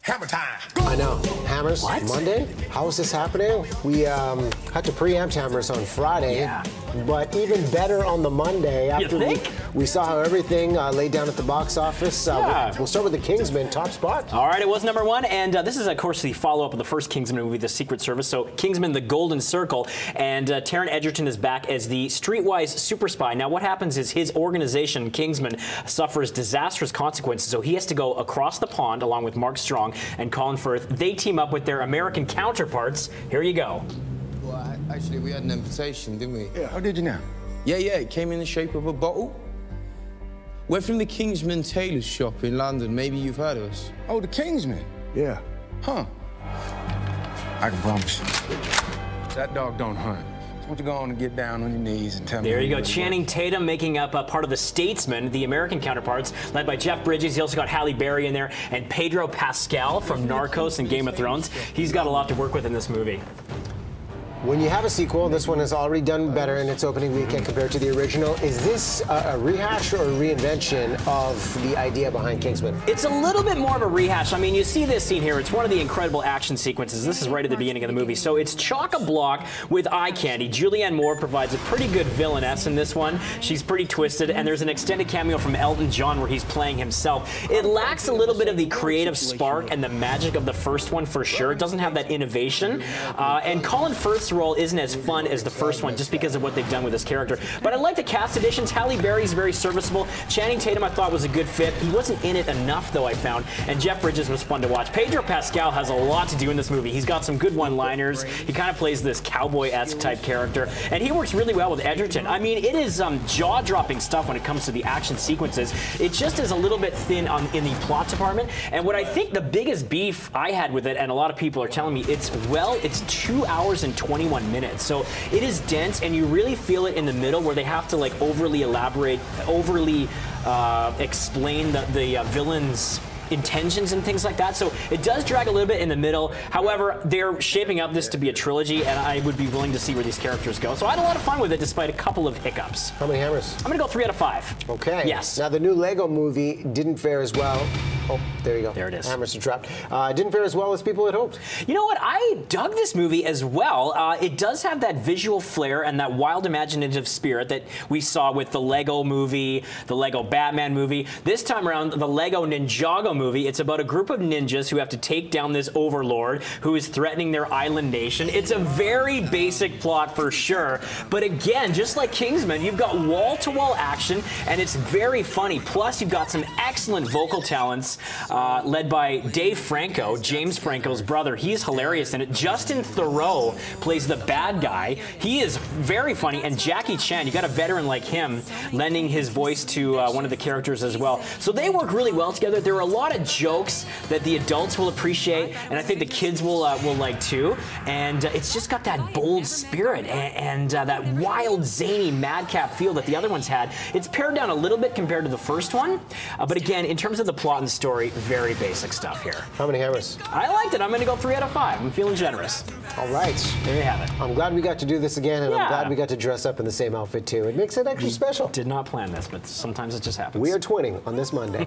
Hammer time. I know. Hammers, What? Monday? How is this happening? We had to preempt Hammers on Friday, Yeah. but even better on the Monday after think? we saw how everything laid down at the box office. Yeah. We'll start with the Kingsman, top spot. All right, it was #1, and this is, of course, the follow-up of the first Kingsman movie, The Secret Service. So, Kingsman: The Golden Circle, and Taron Egerton is back as the streetwise super spy. Now, what happens is his organization, Kingsman, suffers disastrous consequences, so he has to go across the pond along with Mark Strong and Colin Firth. They team up with their American counterparts. Here you go. Well, actually, we had an invitation, didn't we? Yeah, how did you now? Yeah, it came in the shape of a bottle. We're from the Kingsman Tailor's shop in London. Maybe you've heard of us. Oh, the Kingsman. Yeah. Huh. I can promise you. That dog don't hunt. So why don't you go on and get down on your knees and tell me. There you who go. really Channing was. Tatum making up part of the Statesmen, the American counterparts, led by Jeff Bridges. You also got Halle Berry in there, and Pedro Pascal from Narcos and Game of Thrones. He's got a lot to work with in this movie. When you have a sequel, this one has already done better in its opening weekend compared to the original. Is this a rehash or a reinvention of the idea behind Kingsman? It's a little bit more of a rehash. I mean, you see this scene here. It's one of the incredible action sequences. This is right at the beginning of the movie. So it's chock-a-block with eye candy. Julianne Moore provides a pretty good villainess in this one. She's pretty twisted, and there's an extended cameo from Elton John where he's playing himself. It lacks a little bit of the creative spark and the magic of the first one for sure. It doesn't have that innovation. And Colin Firth's role isn't as fun as the first one just because of what they've done with his character. But I like the cast additions. Halle Berry's very serviceable. Channing Tatum I thought was a good fit. He wasn't in it enough though, I found. And Jeff Bridges was fun to watch. Pedro Pascal has a lot to do in this movie. He's got some good one-liners. He kind of plays this cowboy-esque type character. And he works really well with Egerton. I mean, it is jaw-dropping stuff when it comes to the action sequences. It just is a little bit thin in the plot department. And what I think the biggest beef I had with it, and a lot of people are telling me, it's 2 hours and 21 minutes. So it is dense, and you really feel it in the middle where they have to like overly elaborate, overly explain the villain's intentions and things like that. So it does drag a little bit in the middle. However, they're shaping up this to be a trilogy, and I would be willing to see where these characters go. So I had a lot of fun with it despite a couple of hiccups. How many hammers? I'm going to go 3 out of 5. Okay. Yes. Now, the new Lego movie didn't fare as well. Oh, there you go. There it is. Hammers are trapped. Didn't fare as well as people had hoped. You know what? I dug this movie as well. It does have that visual flair and that wild imaginative spirit that we saw with the Lego movie, the Lego Batman movie. This time around, the Lego Ninjago movie. It's about a group of ninjas who have to take down this overlord who is threatening their island nation. It's a very basic plot for sure. But again, just like Kingsman, you've got wall-to-wall action, and it's very funny. Plus, you've got some excellent vocal talents led by Dave Franco, James Franco's brother. He's hilarious in it. Justin Theroux plays the bad guy. He is very funny. And Jackie Chan, you got a veteran like him lending his voice to one of the characters as well. So they work really well together. There are a lot of jokes that the adults will appreciate, and I think the kids will like too. And it's just got that bold spirit and that wild, zany, madcap feel that the other ones had. It's pared down a little bit compared to the first one. But again, in terms of the plot and story, very basic stuff here. How many hammers? I liked it. I'm going to go 3 out of 5. I'm feeling generous. All right. There you have it. I'm glad we got to do this again, and Yeah. I'm glad we got to dress up in the same outfit too. It makes it extra special. Did not plan this, but sometimes it just happens. We are twinning on this Monday.